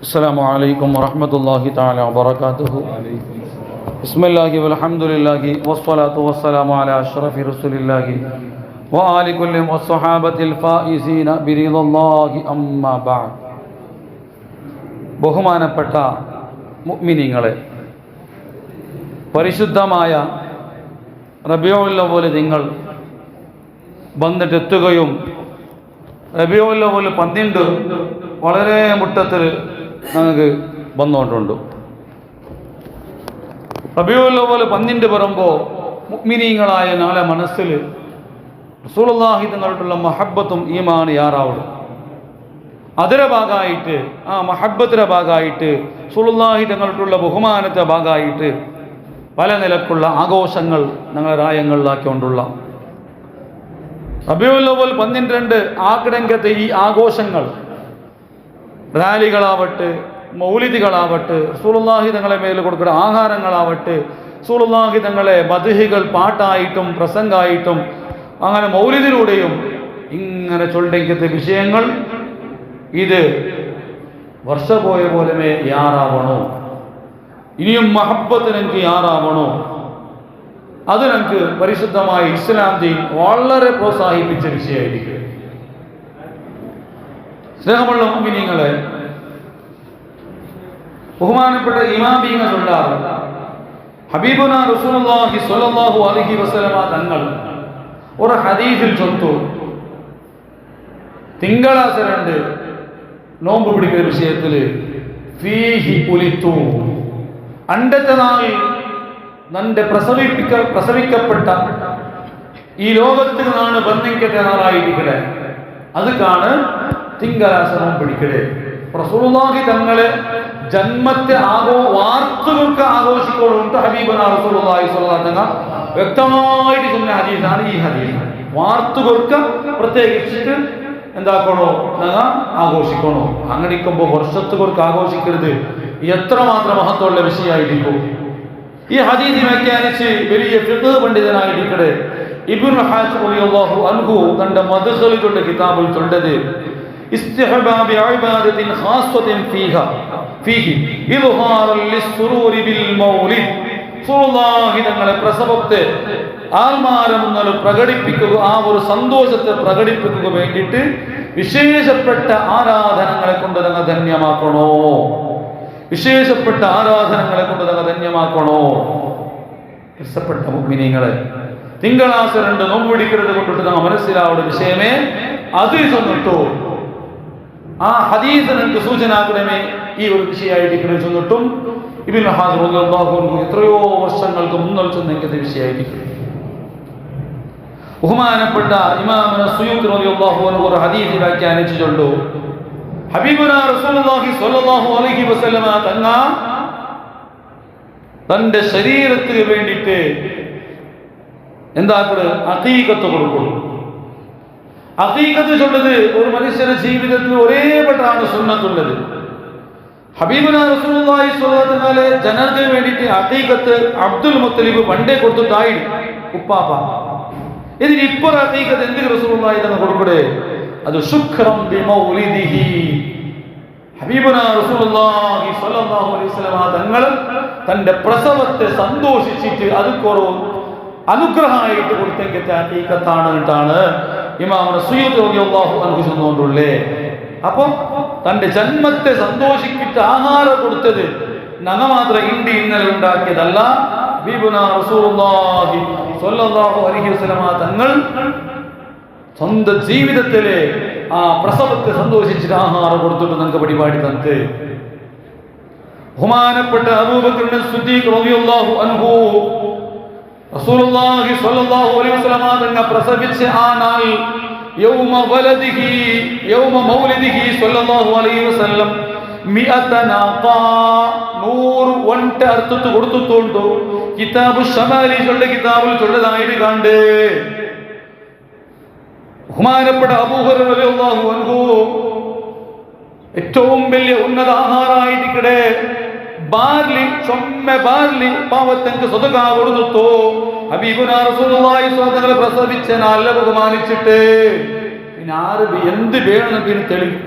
السلام عليكم ورحمة الله تعالى وبركاته. بسم الله والحمد لله والصلاة والسلام على أشرف رسول الله وآل كل والصحابة الفائزين برضا الله أما بعد. ബഹുമാനപ്പെട്ട മുഅ്മിനീങ്ങളെ, പരിശുദ്ധമായ റബീഉൽ അവ്വൽ നിങ്ങൾ വന്നിട്ടെത്തുകയും റബീഉൽ അവ്വൽ 12 വളരെ മുട്ടത്തിൽ ഞങ്ങൾക്ക് വന്നുകൊണ്ടുണ്ട്. റബീഉൽ അവ്വൽ 12 വരുമ്പോൾ മുഅ്മിനീങ്ങളായ നാളെ മനസ്സിൽ റസൂലുള്ളാഹി തങ്ങളുള്ള മഹബ്ബത്തും ഈമാൻ യാറാവും. അതിൻ്റെ ഭാഗമായിട്ട് ആ മഹബ്ബത്തിൻ്റെ ഭാഗമായിട്ട് റസൂലുള്ളാഹി തങ്ങളുള്ള ബഹുമാനത്തെ ഭാഗമായിട്ട് പല നിലക്കുള്ള ആഘോഷങ്ങൾ ഞങ്ങളെ രായങ്ങളിലാക്കിക്കൊണ്ടുള്ള റബീഉൽ അവ്വൽ 12 ആക്കിടങ്കത്തെ ഈ ആഘോഷങ്ങൾ, റാലികളാവട്ടെ, മൗലിദികളാവട്ടെ, റസൂലുള്ളാഹി തങ്ങളെ മേൽ കൊടുക്കുന്ന ആഹാരങ്ങളാവട്ടെ, റസൂലുള്ളാഹി തങ്ങളെ മദ്ഹികൾ പാട്ടായിട്ടും പ്രസംഗമായിട്ടും അങ്ങനെ മൗലിദിലൂടെയും ഇങ്ങനെ ചൊല്ലിക്കത്തെ വിഷയങ്ങൾ ഇത് വർഷ പോയ പോലെ യാറാവണോ, ഇനിയും മഹബ്ബത്തിന് എനിക്ക് യാറാവണോ, അത് നമുക്ക് പരിശുദ്ധമായ ഇസ്ലാം ദീൻ വളരെ പ്രോത്സാഹിപ്പിച്ച വിഷയമായിരിക്കും. സ്നേഹമുള്ള മുഅ്മിനീങ്ങളെ, ബഹുമാനപ്പെട്ട ഇമാമീങ്ങൾ ചൊല്ലാറ് ഹബീബുനാ റസൂലുള്ളാഹി സ്വല്ലല്ലാഹു അലൈഹി വസല്ലമ തങ്ങൾ ഒരു ഹദീസിൽ ചൊല്ലുന്നു, തിങ്കളാഴ്ച 2 നോമ്പ് പിടിക്കുന്ന വിഷയത്തിൽ ഫീഹി ഉലിത്തു, അണ്ടത്തെ നാളിൽ നന്റെ പ്രസവിക്കപ്പെട്ട ഈ ലോകത്തിൽ നിന്നാണ് ബന്ധിക്കത്തെ നാളായിരിക്കണേ, അത് കാണ് തിങ്കളാഴ്ച നോമ്പ് പിടിക്കണേ. റസൂലുള്ളാഹി തങ്ങളെ ജന്മത്തെ വാർത്തകൾക്ക് ആഘോഷിക്കോളുണ്ട് ഹബീബനാ റസൂലുള്ളാഹി സ്വല്ലല്ലാഹു അലൈഹി വസല്ലം വ്യക്തമായിട്ട് சொன்ன ഹദീസാണ് ഈ ഹദീസ്. വാർത്തകൾക്ക് പ്രത്യേകിച്ചിട്ട് എന്താക്കണോ, ആഘോഷിക്കണോ. അങ്ങനെയിരിക്കുമ്പോൾ വർഷത്തുകൾക്ക് ആഘോഷിക്കരുത്, എത്രമാത്രം മഹത്വമുള്ള വിഷയമായിരിക്കും. ഈ ഹദീസ് വ്യാഖ്യാനിച്ച് വലിയ ഫിഖ് പണ്ഡിതനായിരിക്കട്ടെ ഇബ്നു ഹാജിം റളിയല്ലാഹു അൻഹു തന്റെ മദ്ഖലിലുള്ള കിതാബിൽ ചൊല്ലത് ഇസ്തിഹബാബി ഇബാദത്തിൻ ഖാസ്സത്തിൻ ഫീഹി ഇദ്ഹാറൻ ലിസ്സുറൂരി ബിൽ മൗലിദ്, റസൂലുള്ളാഹി തങ്ങളെ പ്രസവത്തെ ആൽമാരമുന്നൽ പ്രകടിപ്പിക്കുക, ആ ഒരു സന്തോഷത്തെ പ്രകടിപ്പിക്കുക വേണ്ടിയിട്ട് വിശേഷപ്പെട്ട ആരാധനകളെ കൊണ്ട് തങ്ങൾ ധന്യമാക്കണോ, വിശേഷപ്പെട്ട ആരാധനകളെ കൊണ്ട് തങ്ങൾ ധന്യമാക്കണോ. ഇഷ്ടപ്പെട്ട മുഅ്മിനീങ്ങളെ, തിങ്കളാഴ്ച 2 നോമ്പ് പിടിക്കുന്നത് കൊണ്ടിട്ട് നമ്മൾ മനസ്സിലാവുന്ന വിഷയമേ അത് ചെന്നിട്ടു. ആ ഹദീസ് നിങ്ങൾക്ക് സൂചനാക്കണമേ ഈ ഒരു വിഷയമായിരിക്കണം ചെന്നിട്ടും ഇബ്നു ഹാജിർ റളിയല്ലാഹു അൻഹു എത്രയോ വർഷങ്ങൾക്ക് മുന്നൽ ചെന്നെങ്കിൽ വിഷയമായിരിക്കും. ബഹുമാനപ്പെട്ട ഇമാം സുയൂത്തി റളിയല്ലാഹു അൻഹു ഒരു ഹദീസ് വ്യാഖ്യാനിച്ചു ചൊല്ലു, ഹബീബുനാ റസൂലുള്ളാഹി സ്വല്ലല്ലാഹു അലൈഹി വസല്ലമ തങ്ങ തന്റെ ശരീരത്തിന് വേണ്ടിയിട്ട് എന്താക്കള് അഖീഖത്ത് കൊടുക്കും. അഖീഖത്ത് ചൊല്ലത് ഒരു മനുഷ്യന്റെ ജീവിതത്തിൽ ഒരേപെട്ടാണ് സുന്നത്തുള്ളത്. ഹബീബുനാ റസൂലുള്ളാഹി സ്വല്ലല്ലാഹു അലൈഹി വസല്ലം ജനത്തിന് വേണ്ടിയിട്ട് അഖീഖത്ത് അബ്ദുൽ മുത്തലിബ് പണ്ടേ കൊടുത്തിട്ടായി ഉപ്പാപ്പ. ഇതിന് ഇപ്പോൾ അഖീഖത്ത് എന്തിന് റസൂലുള്ളാഹി തങ്ങൾ കൊടുക്കടേ, അത് ശുക്റൻ ബിമൗലിദിഹി, ഹബീബുനാ റസൂലുള്ളാഹി സ്വല്ലല്ലാഹു അലൈഹി വസല്ലം തങ്ങൾ തന്റെ പ്രസവത്തെ സന്തോഷിച്ചിട്ട് അത് അനുഗ്രഹമായിട്ട് കൊടുത്തെങ്കിൽ ഹഖീഖത്താണ് എന്നിട്ടാണ് ഇമാം സുയൂത്തി റളിയല്ലാഹു അൻഹു ചെന്നുകൊണ്ടുള്ളേ. അപ്പം തന്റെ ജന്മത്തെ സന്തോഷിച്ചിട്ട് ആഹാരം കൊടുത്തത് ഞങ്ങൾ മാത്രം ഇന്നലെ ഉണ്ടാക്കിയതല്ല, ഹബീബുനാ റസൂലുള്ളാഹി സ്വല്ലല്ലാഹു അലൈഹി വസല്ലം തങ്ങൾ സ്വന്തം ജീവിതത്തിലെ ആ പ്രസവത്തെ സന്തോഷിച്ചിട്ട് ആഹാരം കൊടുത്തിട്ട് നമുക്ക് പരിപാടി തന്നത്. ബഹുമാനപ്പെട്ട അബൂബക്കർ സിദ്ദീഖ് റളിയല്ലാഹു അൻഹു റസൂലുള്ളാഹി സ്വല്ലല്ലാഹു അലൈഹി വസല്ലം തങ്ങൾ പ്രസവിച്ച ആ നാൾ യൗമ വലദിഹി യൗമ മൗലിദിഹി സ്വല്ലല്ലാഹു അലൈഹി വസല്ലം 100 നാഖ 100 ഒൻട്ട അർത്ഥത്ത് കൊടുത്തുകൊണ്ട് കിതാബു ശമാലി ചൊല്ലെ കിതാബിൽ ചൊല്ലതായിട്ട് കണ്ട്. ബഹുമാനപ്പെട്ട അബൂ ഹുറൈറ റളിയല്ലാഹു അൻഹു ഏറ്റവും വലിയ ഉന്നത ആഹാരമായിരിക്കട്ടെ ബാർലി ബാർലി പാവത്തങ്ങൾക്ക് സ്വതക കൊടുത്തു. ഹബീബുനാ റസൂലുള്ളാഹി സ്വല്ലല്ലാഹു അലൈഹി വസല്ലം പ്രസവിച്ച നല്ല ബഹുമാനിച്ചിട്ട് പിന്നെ ആര് എന്ത് വേണം പിന്നെ തെളിവ്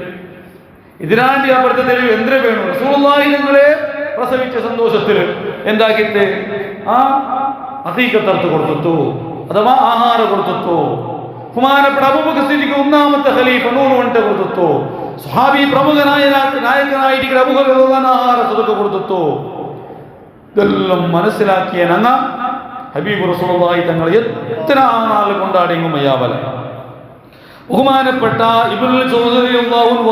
ഇതിനാണ്ടി അപ്പുറത്തെ തെളിവ് എന്തിനു വേണം? റസൂലുള്ളാഹി ഞങ്ങളെ പ്രസവിച്ച സന്തോഷത്തിൽ എന്താക്കിട്ട് അഖീഖത്ത് അറുത്ത് കൊടുത്തു, അഥവാ ആഹാരം കൊടുത്തു. ബഹുമാനപ്പെട്ട അബൂബക്കർ സിദ്ദീഖ് ഒന്നാമത്തെ ഖലീഫ 100 വണ്ട കൊടുത്തു. സ്വഹാബി പ്രമുഖനായ നായകനായിട്ട് അബൂ ഹുറൈറ ആഹാരം കൊടുത്തു. ഇതെല്ലാം മനസ്സിലാക്കിയ ഞങ്ങ ഹബീബ് റസൂലുള്ളാഹി തങ്ങൾ എത്ര നാൾ കൊണ്ടാടിയെങ്കിലും മയ്യാവല. ബഹുമാനപ്പെട്ട ഇബ്നുൽ ജൗസി റളിയല്ലാഹു അൻഹു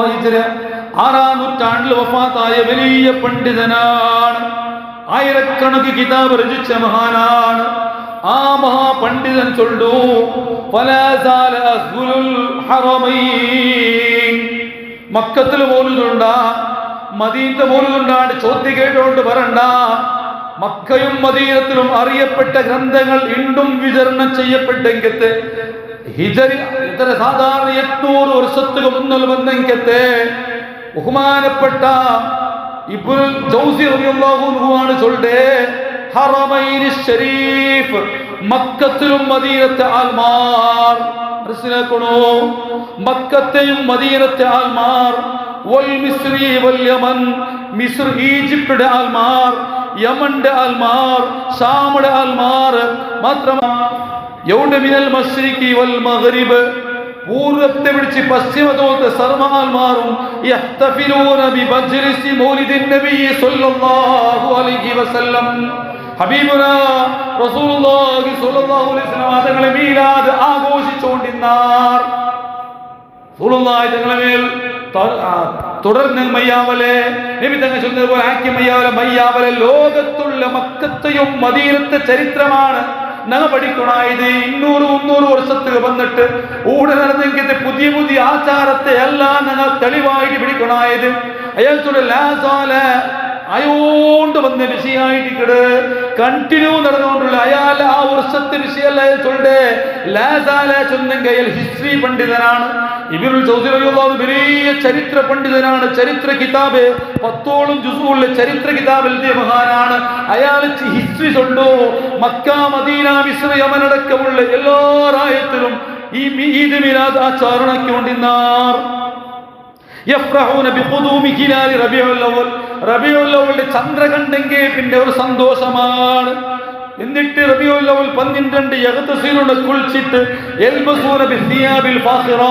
6-ാം നൂറ്റാണ്ടിൽ വഫാത്തായ വലിയ പണ്ഡിതനാണ്. ആയിരക്കണക്കിന് കിതാബ് രചിച്ച മഹാനാണ്. ആ മഹാപണ്ഡിതൻ ചൊല്ലു മക്കത്തിൽ പോലുണ്ടാ മദീനത്തെ പോലുണ്ടാണ്ട് ചോദ്യം കേട്ടോണ്ട് വരണ്ട. മക്കയും മദീനത്തിലും അറിയപ്പെട്ട ഗ്രന്ഥങ്ങൾ ഇണ്ടും വിതരണം ചെയ്യപ്പെട്ടെങ്കത്തെ ഹിജറി ഇതര സാധാരണ 800 വർഷത്തിന് മുന്നിൽ വന്നെങ്കത്തെ ബഹുമാനപ്പെട്ട ഇബ്നുൽ ജൗസി റളിയല്ലാഹു അൻഹു ആണ് ചൊല്ലേ ഹറമൈനി ശരീഫ് മക്കത്തിലും മദീനത്തെ ആൽമാർ മനസ്സിലാക്കണോ? മക്കത്തെയും മദീനത്തെ ആൽമാർ വൽ മിസ്രി വൽ യമൻ മിസ്ർ ഈജിപ്തിന്റെ ആൽമാർ യമന്റെ ആൽമാർ ഷാമിന്റെ ആൽമാർ മാത്രമല്ല യൗന മിനൽ മശ്രിഖി വൽ മഗ്രിബ് പൂർവത്തെ പിടിച്ച് പശ്ചിമത്തോട്ട് സർവ്വആൽമാരും യഹ്തഫിലൂന ബിമജ്ലിസി മൗലിദിൻ നബി സ്വല്ലല്ലാഹു അലൈഹി വസല്ലം ഹബീബുനാ റസൂലുള്ളാഹി സ്വല്ലല്ലാഹു അലൈഹി വസല്ലം തങ്ങളെ മീലാദ് ആഘോഷിച്ചുകൊണ്ടിരുന്നാർ. റസൂലുള്ളാഹി തങ്ങളെ മേൽ തുടർന്ന് മയ്യാവലെ നബി തങ്ങൾ ചൊല്ലുന്നതുപോലെ ആക്കി മയ്യാവലെ ലോകത്തുള്ള മക്കത്തെയും മദീനത്തെ ചരിത്രമാണ് ഞങ്ങൾ പഠിക്കണായത്. 200-300 വർഷത്തിൽ വന്നിട്ട് ഊടെ നടന്നെങ്കിൽ പുതിയ പുതിയ ആചാരത്തെ എല്ലാം ഞങ്ങൾ തെളിവായിട്ട് പിടിക്കണായത്. അയാൾ അയോണ്ട് വന്ന വിഷയമായിട്ട് കണ്ടിന്യൂ നടന്നുകൊണ്ടുള്ള അയാൾ ആ വർഷത്തെ വിഷയമല്ല ചൊന്നെങ്കിൽ ഹിസ്റ്ററി പണ്ഡിതനാണ്. ഇബ്നുൽ ജൗസി റളിയല്ലാഹു അൻഹു വലിയ ചരിത്ര പണ്ഡിതനാണ്. ചരിത്ര കിതാബ് 10ഓളം ജുസുള്ള ചരിത്ര കിതാബ് എഴുതിയ മഹാനാണ്. അയാൾ ഹിസ്റ്ററി ചൊല്ലു മക്ക മദീന മിസ്ർ യമൻ അടക്കമുള്ള എല്ലാ രാജ്യത്തിലും ഈ ഈദ് മിലാദ് ആചാരണക്കൊണ്ടിരുന്നാർ. യഫ്റഹൂന ബിഖുദൂമി ഹിലാൽ റബീഉൽ അവ്വൽ റബീഉൽ അവ്വലിന്റെ ചന്ദ്രകണ്ടെങ്കിൽ പിന്നെ ഒരു സന്തോഷമാണ്. എന്നിട്ട് റബീഉൽ അവ്വൽ 12 യഗ്തസിലുന കുളിച്ചിട്ട് യൽബസൂന ബിസിയാബിൽ ഫാഖിറ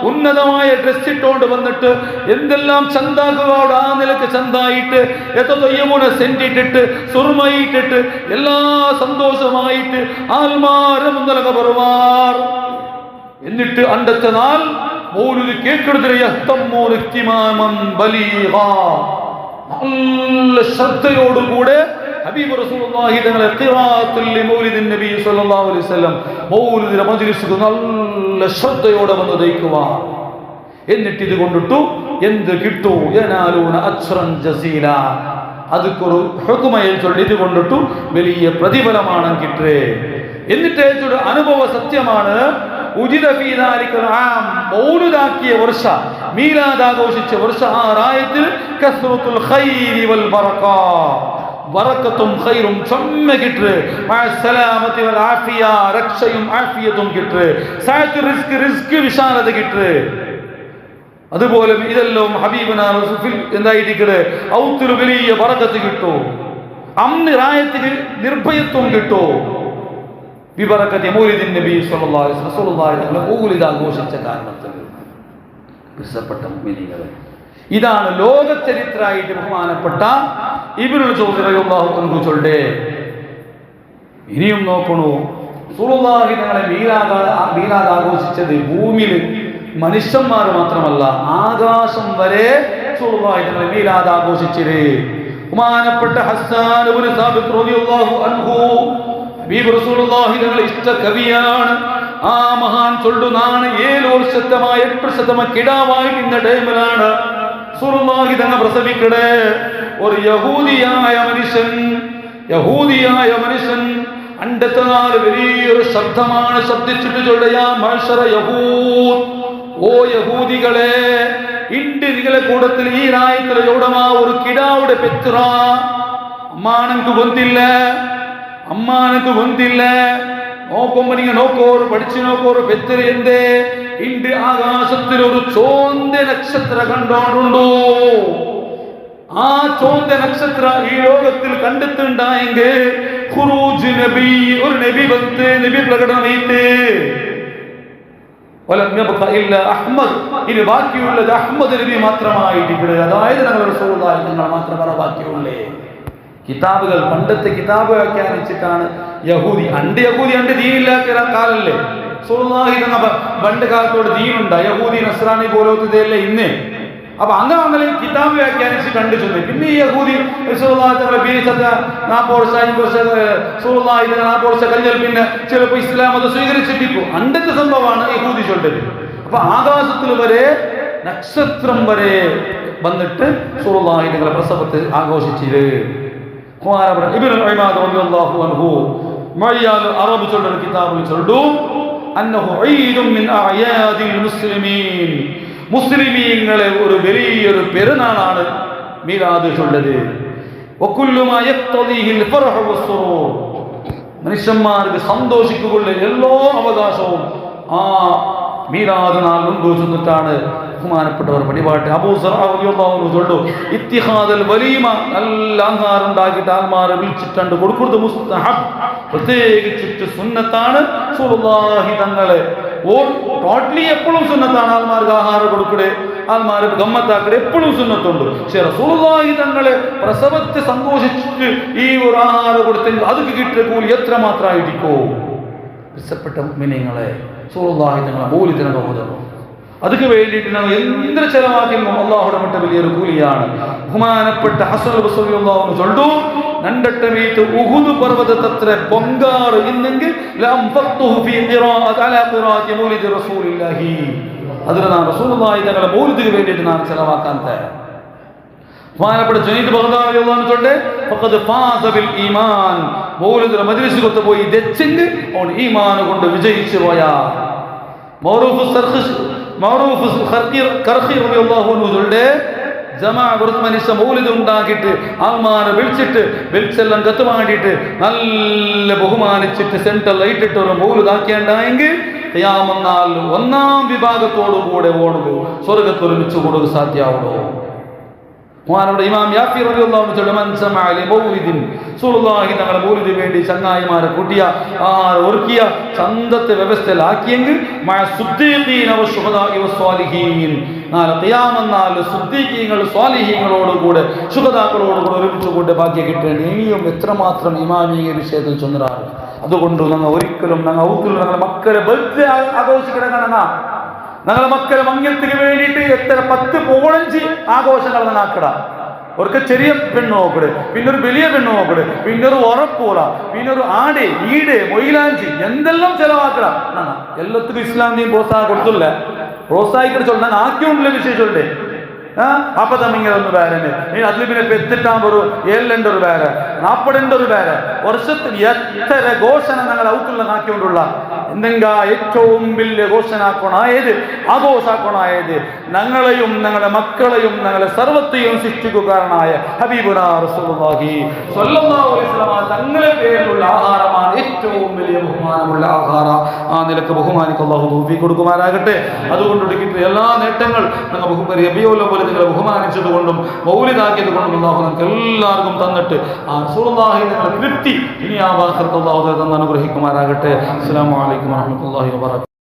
ഉന്നതമായ ഡ്രസ് ഇട്ടുകൊണ്ട് വന്നിട്ട് എന്തെല്ലാം ചന്താകുകളോട് ആ നിലക്ക് ചന്തായിട്ട് എത്തയ്യമൂന സെന്റിട്ടിട്ട് സുർമയിട്ടിട്ട് എല്ലാ സന്തോഷമായിട്ട് ആൽമാരെ മുന്നലക ബർവാർ. എന്നിട്ട് അണ്ടത്തെ നാൾ മൗലിദ് കേൾക്കുന്നതിന് നല്ല ശ്രദ്ധയോടുകൂടെ ഹബീബ് റസൂലുള്ളാഹി തങ്ങളെ ഖിറാഅത്തുൽ ലിമൗലിദിൻ നബി സ്വല്ലല്ലാഹു അലൈഹി വസല്ലം മൗലിദിന്റെ മജ്ലിസിൽ നല്ല ശ്രദ്ധയോടെ വന്ന് ദയിക്കുക. എന്നിട്ട് ഇത് കൊണ്ടിട്ടു എന്ത് കിട്ടൂ യനാലൂന അജ്റൻ ജസീല അതൊരു ഹുക്മയിൽ ചൊല്ലി ഇത് കൊണ്ടിട്ടു വലിയ പ്രതിഫലമാണ് കിട്ടേ. എന്നിട്ട് അനുഭവ സത്യമാണ്. മൗലിദാക്കിയ വർഷ മീലാദ് ആഘോഷിച്ച വർഷ ആ റായത്തിൽ കസ്റത്തുൽ ഖൈരി വൽ ബറക ബറകത്തും ഖൈറും ചമ്മ കിട്ടേ സലാമത്തി വൽ ആഫിയ രക്ഷയും ആഫിയത്തും കിട്ടേ സഅത്ത് റിസ്ക് വിശാലത കിട്ടേ. അതുപോലെ ഇതെല്ലാം ഹബീബന റസൂൽ എന്തായിട്ടിക്കടെ ഔത്തുൽ വലിയ ബറകത്ത് കിട്ടൂ. അന്ന് റായത്തിന് നിർഭയത്വം കിട്ടൂ. ബിബറകത്തി മൗലിദിൻ നബി സ്വല്ലല്ലാഹു അലൈഹി വസല്ലം റസൂലുള്ളാഹി തങ്ങൾ മൗലിദ് ആഘോഷിച്ച കാരണത്തിൽ പ്രിയപ്പെട്ട മുഅ്മിനീങ്ങളെ ഇതാണ് ലോക ചരിത്രമായിട്ട് ബഹുമാനപ്പെട്ട ഇബ്നുൽ ജൗസി റളിയല്ലാഹു അൻഹു ചൊല്ലേ. ഇനിയും നോക്കണു റസൂലുള്ളാഹി തങ്ങളെ മീലാദ് ആഘോഷിച്ചത് ഭൂമിയിൽ മനുഷ്യന്മാർ മാത്രമല്ല ആകാശം വരെ റസൂലുള്ളാഹി തങ്ങളെ മീലാദ് ആഘോഷിച്ചത്. ബഹുമാനപ്പെട്ട ഹസ്സാൻ ഇബ്നു സാബിത്ത് റളിയല്ലാഹു അൻഹു ഹബീബ് റസൂലുള്ളാഹി തങ്ങളെ ഇഷ്ട കവിയാണ്. ആ മഹാൻ ചൊല്ലുന്നാണ് 7 വർഷത്തമായ 8 വർഷത്തമായ കിടാവായി നിന്ന ടൈമിലാണ് റസൂലുള്ളാഹി തങ്ങൾ പ്രസവിക്കടേ. ഒരു യഹൂദിയായ മനുഷ്യൻ അണ്ടത്തെ നാല് വലിയൊരു ശബ്ദമാണ് ശബ്ദിച്ചിട്ട് ചൊല്ലയാ മഅ്ശറ യഹൂദ്, ഓ യഹൂദികളെ, ഇണ്ട് നിങ്ങളെ കൂടത്തിൽ ഈ രായത്തിലെ എവിടമാ ഒരു കിടാവുടെ പെത്ര അമ്മാനക്ക് ಬಂದಿಲ್ಲ നോക്കുമ്പോ നിങ്ങൾ നോക്കോറ് പഠിച്ചു നോക്കോറ് പെത്തര് എന്തേ ഇന്ത്യ ആകാശത്തിൽ ഒരു ചോന്ത നക്ഷത്ര കണ്ടോണ്ടുണ്ടോ? ആ ചോന്ത നക്ഷത്ര ഈ ലോകത്തിൽ കണ്ടെത്തുണ്ടായെങ്കിൽ ഖുറൂജ് നബി, ഒരു നബി വന്ന് നബി പ്രകടനമായിട്ട് ഇനി ബാക്കിയുള്ളത് അഹ്മദ് നബി മാത്രമായിട്ട്, അതായത് ഞങ്ങൾ റസൂലുള്ളാഹി തങ്ങൾ മാത്രമേ ബാക്കിയുള്ളേ. കിതാബുകൾ പണ്ടത്തെ കിതാബ് വ്യാഖ്യാനിച്ചിട്ടാണ് യഹൂദി അണ്ട് ദീനില്ലാത്ത കാലല്ലേ. റസൂലുള്ളാഹി തങ്ങൾ പണ്ട് കാലത്തോട് ദീനുണ്ട യഹൂദി നസ്രാനി പോലത്തെ ഇന്ന്. അപ്പൊ അങ്ങനെ കിതാബ് വ്യാഖ്യാനിച്ച് കണ്ടു ചെന്നു. പിന്നെ ഈ യഹൂദി പിന്നെ ചിലപ്പോ ഇസ്ലാം അത് സ്വീകരിച്ചിട്ടിപ്പോ അണ്ടത്തെ സംഭവമാണ് യഹൂദി ചൊല്ലത്. അപ്പൊ ആകാശത്തിൽ വരെ നക്ഷത്രം വരെ വന്നിട്ട് റസൂലുള്ളാഹി തങ്ങളുടെ പ്രസവത്തെ ആഘോഷിച്ചില്. അറബ് ചൊല്ലൊരു കിതാബിൽ ചൊല്ലു അന്നഹു ഈദുൻ മിൻ അഅയാദിൽ മുസ്ലിമീൻ, മുസ്ലിമീങ്ങളെ ഒരു വലിയൊരു പെരുന്നാളാണ് മീലാദ് ചൊല്ലത്. മനുഷ്യന്മാർക്ക് സന്തോഷിക്കുള്ള എല്ലാ അവകാശവും ആ മീലാദ് നാൾ ഉണ്ട് ചെന്നിട്ടാണ് ബഹുമാനപ്പെട്ടവർ പടിപാട്ട് അബൂ ചൊല്ലു. ഇത്തിഹാദൽ വലീമ, നല്ല ആഹാരം ഉണ്ടാക്കിയിട്ട് ആൾമാരെ വിളിച്ചിട്ടുണ്ട് കൊടുക്കുന്നത് മുസ്തഹബ്, പ്രത്യേകിച്ചിട്ട് സുന്നത്താണ്. റസൂലുള്ളാഹി തങ്ങളെ ടോട്ടലി എപ്പോഴും സുന്നത്താണ് ആൾമാർക്ക് ആഹാരം കൊടുക്കണേ, ആൾമാര് ഗമ്മത്താക്കടെ എപ്പോഴും സുന്നത്തുണ്ട്. പക്ഷെ റസൂലുള്ളാഹി തങ്ങളെ പ്രസവത്തെ സന്തോഷിച്ചിട്ട് ഈ ഒരു ആഹാരം കൊടുത്തെങ്കിൽ അത് കിട്ടിയ കൂലി എത്ര മാത്രമായിട്ടിക്കോ. വിശപ്പെട്ട മുഅ്മിനീങ്ങളെ, റസൂലുള്ളാഹി തങ്ങളെ മൗലിദിനെ ബഹുദരം അതിക്ക് വേണ്ടിയിട്ട് നമ്മൾ എന്തൊരു ചെലവാക്കിയും അള്ളാഹുടെ മറ്റ വലിയൊരു കൂലിയാണ്. ബഹുമാനപ്പെട്ട ഹസൻ ബസ്രി അള്ളാഹു ചൊല്ലു, നണ്ടട്ട വീട്ട് ഉഹുദ് പർവ്വതത്തത്ര പൊങ്കാറ് ഇന്നെങ്കിൽ അതിന് നാം റസൂലുള്ളാഹി തങ്ങളുടെ മൗലിദിന് വേണ്ടിയിട്ട് നാം ചെലവാക്കാൻ തയ്യാറാണ്. ബഹുമാനപ്പെട്ട ജുനൈദ് ബഗ്ദാദി അള്ളാഹു ചൊല്ലെ ഫഖദ് ഫാസ ബിൽ ഈമാൻ, മൗലിദിന്റെ മജ്ലിസിൽ കൊത്തു പോയി ദച്ചെങ്കിൽ അവൻ ഈമാൻ കൊണ്ട് വിജയിച്ചു പോയാ. മനുഷ്യ മൗലിദ് ഉണ്ടാക്കിയിട്ട് ആൾമാരെ വിളിച്ചിട്ട് വെളിച്ചെല്ലാം കത്തുമാടിയിട്ട് നല്ല ബഹുമാനിച്ചിട്ട് സെന്റർ ലൈറ്റിട്ട് ഒരു മൗലിദ് ആക്കിയുണ്ടായെങ്കിൽ ഖിയാമത്ത് നാൾ ഒന്നാം വിഭാഗത്തോടു കൂടെ ഓടുക സ്വർഗത്തൊരുമിച്ച് കൂടുക സാധ്യമാവണോ? ഇമാം യാഫി റളിയല്ലാഹു അൻഹു റസൂലുള്ളാഹി തങ്ങളുടെ മൗലിദിന് വേണ്ടി ചങ്ങായിമാരെ കൂട്ടിയ ഒരുക്കിയ ചന്തത്തെ വ്യവസ്ഥയിലാക്കിയെങ്കിൽ നാളെ ഖിയാമത്ത് നാളിൽ സുദ്ദീഖീങ്ങൾ സ്വാലിഹീങ്ങളോടുകൂടെ ശുഹദാക്കളോടുകൂടെ ഒരുമിച്ച് കൊണ്ട് ഭാഗ്യം കിട്ടേണ്ടി ഇനിയും എത്രമാത്രം ഇമാമീയ വിഷയത്തിൽ ചൊന്നറാറ്. അതുകൊണ്ട് ഞങ്ങൾ ഒരിക്കലും ഞങ്ങളുടെ മക്കളെ ബർത്ത്ഡേ ആഘോഷിക്കണം. ഞങ്ങളെ മക്കളെ മംഗലത്തിന് വേണ്ടിയിട്ട് എത്ര 10-15 ആഘോഷങ്ങൾ നടക്കട. അവർക്ക് ചെറിയ പെണ്ണ് നോക്കട്, പിന്നൊരു വലിയ പെണ്ണ് നോക്കട്, പിന്നൊരു ഉറപ്പൂള, പിന്നൊരു ആട് ഈട് മൊയിലാഞ്ചി എന്തെല്ലാം ചെലവാക്കട. എല്ലാത്തിനും ഇസ്ലാമിയും പ്രോത്സാഹനം കൊടുത്തില്ല. പ്രോത്സാഹിക്കിട്ട് ചൊല്ലാൻ ആക്കിയുള്ള വിശേഷമുണ്ടേ. അപ്പൊ തമ്മിങ്ങനൊന്ന് വേറെ അതിൽ പിന്നെ പെത്തിട്ടാകുമ്പോൾ ഒരു 7 ഒരു വേറെ 40 ഒരു വേറെ വർഷത്തിൽ എത്ര ഘോഷണ ഞങ്ങൾ ഔത്തുള്ള നാക്കിക്കൊണ്ടുള്ള എന്തെങ്കാ ഏറ്റവും വലിയ ഘോഷണാക്കണായത് ആഘോഷാക്കണായത് ഞങ്ങളെയും ഞങ്ങളുടെ മക്കളെയും ഞങ്ങളെ സർവത്തെയും സൃഷ്ടിക്കുകാരനായ ഹബീബുനാ റസൂലുള്ളാഹി സ്വല്ലല്ലാഹു അലൈഹി വസല്ലം തങ്ങളുടെ പേരിലുള്ള ആഹാരമാണ് ഏറ്റവും വലിയ ബഹുമാനമുള്ള ആഹാരം. ആ നിലക്ക് ബഹുമാനിക്ക് അല്ലാഹു തൗഫീഖ് കൊടുക്കുമാറാകട്ടെ. അതുകൊണ്ട് കിട്ടിയ എല്ലാ നേട്ടങ്ങൾ ഞങ്ങൾ നിങ്ങളെ ബഹുമാനിച്ചത് കൊണ്ടും മൗലിദാക്കിയത് കൊണ്ടും അല്ലാഹു നമുക്ക് എല്ലാവർക്കും തന്നിട്ട് ആ റസൂലുള്ളാഹി നിങ്ങളെ തൃപ്തി ഇനി ആ വാഹത്ത് അല്ലാഹു തന്ന് അനുഗ്രഹിക്കുമാറാകട്ടെ. അസ്സലാമു അലൈക്കും വറഹ്മത്തുള്ളാഹി വബറകാതുഹു.